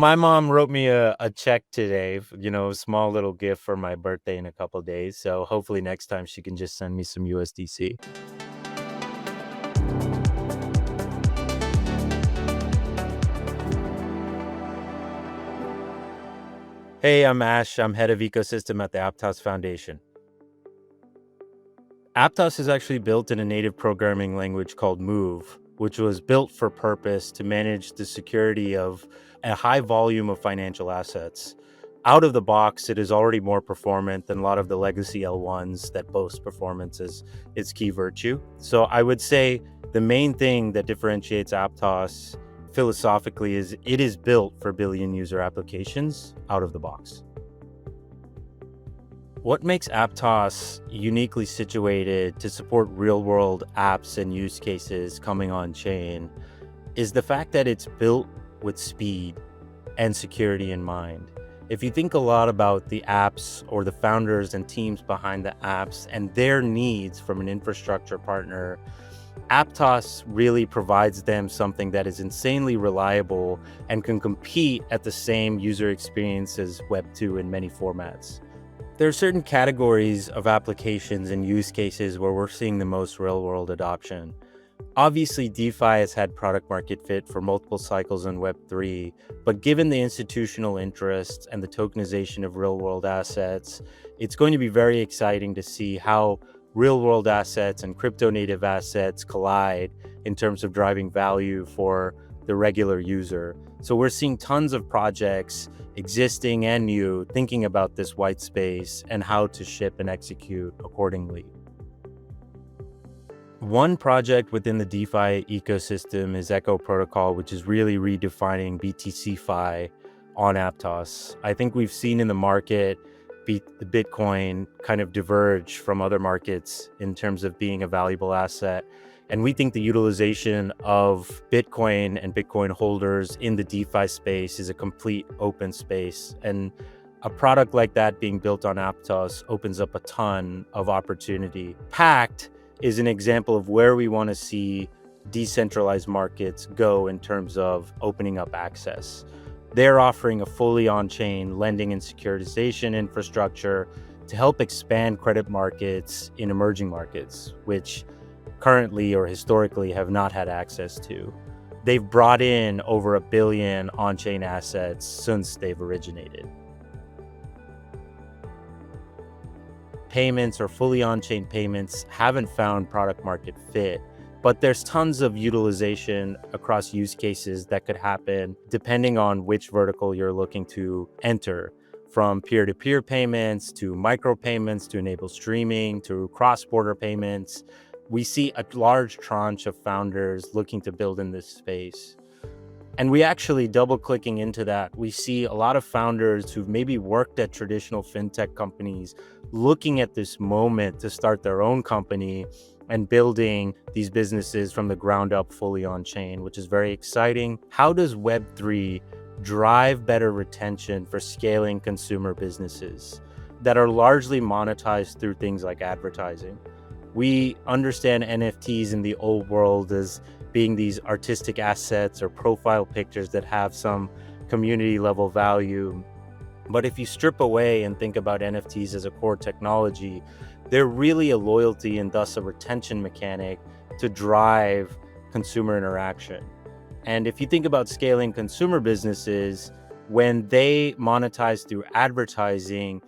My mom wrote me a check today, a small little gift for my birthday in a couple days. So hopefully next time she can just send me some USDC. Hey, I'm Ash. I'm head of ecosystem at the Aptos Foundation. Aptos is actually built in a native programming language called Move, which was built for purpose to manage the security of a high volume of financial assets. Out of the box, it is already more performant than a lot of the legacy L1s that boast performance as its key virtue. So I would say the main thing that differentiates Aptos philosophically is it is built for billion user applications out of the box. What makes Aptos uniquely situated to support real-world apps and use cases coming on chain is the fact that it's built with speed and security in mind. If you think a lot about the apps or the founders and teams behind the apps and their needs from an infrastructure partner, Aptos really provides them something that is insanely reliable and can compete at the same user experience as Web2 in many formats. There are certain categories of applications and use cases where we're seeing the most real-world adoption. Obviously, DeFi has had product market fit for multiple cycles in Web3, but given the institutional interest and the tokenization of real-world assets, it's going to be very exciting to see how real-world assets and crypto-native assets collide in terms of driving value for the regular user. So we're seeing tons of projects, existing and new, thinking about this white space and how to ship and execute accordingly. One project within the DeFi ecosystem is Echo Protocol, which is really redefining BTC-Fi on Aptos. I think we've seen in the market the Bitcoin kind of diverge from other markets in terms of being a valuable asset. And we think the utilization of Bitcoin and Bitcoin holders in the DeFi space is a complete open space. And a product like that being built on Aptos opens up a ton of opportunity. Pact is an example of where we want to see decentralized markets go in terms of opening up access. They're offering a fully on-chain lending and securitization infrastructure to help expand credit markets in emerging markets, which currently or historically have not had access to. They've brought in over $1 billion on-chain assets since they've originated. Payments or fully on-chain payments haven't found product market fit, but there's tons of utilization across use cases that could happen depending on which vertical you're looking to enter, from peer-to-peer payments to micropayments to enable streaming to cross-border payments. We see a large tranche of founders looking to build in this space. And we actually, double clicking into that, we see a lot of founders who've maybe worked at traditional fintech companies looking at this moment to start their own company and building these businesses from the ground up fully on chain, which is very exciting. How does Web3 drive better retention for scaling consumer businesses that are largely monetized through things like advertising? We understand NFTs in the old world as being these artistic assets or profile pictures that have some community level value. But if you strip away and think about NFTs as a core technology, they're really a loyalty and thus a retention mechanic to drive consumer interaction. And if you think about scaling consumer businesses, when they monetize through advertising,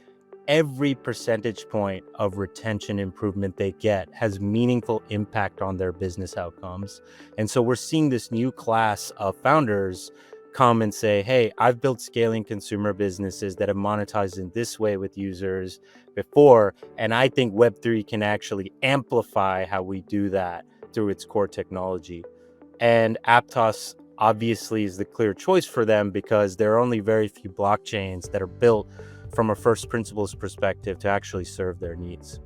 every percentage point of retention improvement they get has meaningful impact on their business outcomes. And so we're seeing this new class of founders come and say, hey, I've built scaling consumer businesses that have monetized in this way with users before, and I think Web3 can actually amplify how we do that through its core technology. And Aptos obviously is the clear choice for them because there are only very few blockchains that are built from a first principles perspective to actually serve their needs.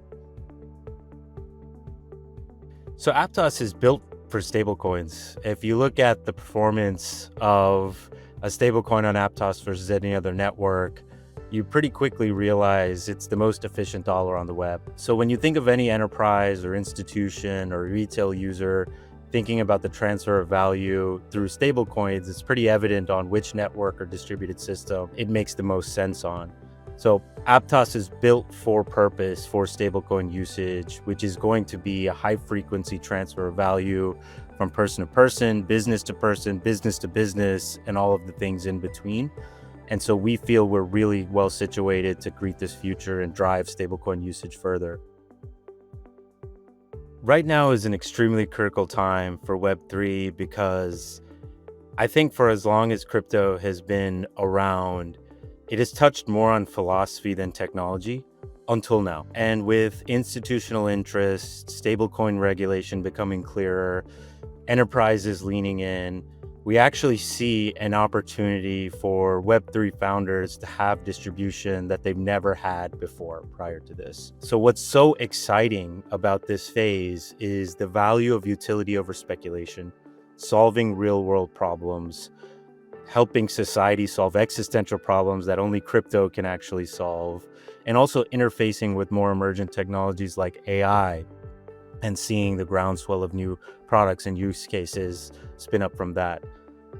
So Aptos is built for stablecoins. If you look at the performance of a stablecoin on Aptos versus any other network, you pretty quickly realize it's the most efficient dollar on the web. So when you think of any enterprise or institution or retail user thinking about the transfer of value through stablecoins, it's pretty evident on which network or distributed system it makes the most sense on. So Aptos is built for purpose for stablecoin usage, which is going to be a high frequency transfer of value from person to person, business to person, business to business, and all of the things in between. And so we feel we're really well situated to greet this future and drive stablecoin usage further. Right now is an extremely critical time for Web3 because I think for as long as crypto has been around, it has touched more on philosophy than technology until now. And with institutional interest, stablecoin regulation becoming clearer, enterprises leaning in, we actually see an opportunity for Web3 founders to have distribution that they've never had before prior to this. So what's so exciting about this phase is the value of utility over speculation, solving real world problems, helping society solve existential problems that only crypto can actually solve, and also interfacing with more emergent technologies like AI and seeing the groundswell of new products and use cases spin up from that.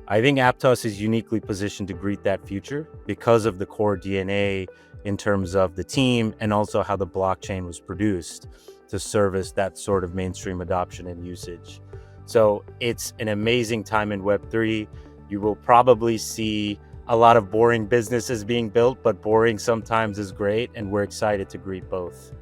I think Aptos is uniquely positioned to greet that future because of the core DNA in terms of the team and also how the blockchain was produced to service that sort of mainstream adoption and usage. So it's an amazing time in Web3. You will probably see a lot of boring businesses being built, but boring sometimes is great, and we're excited to greet both.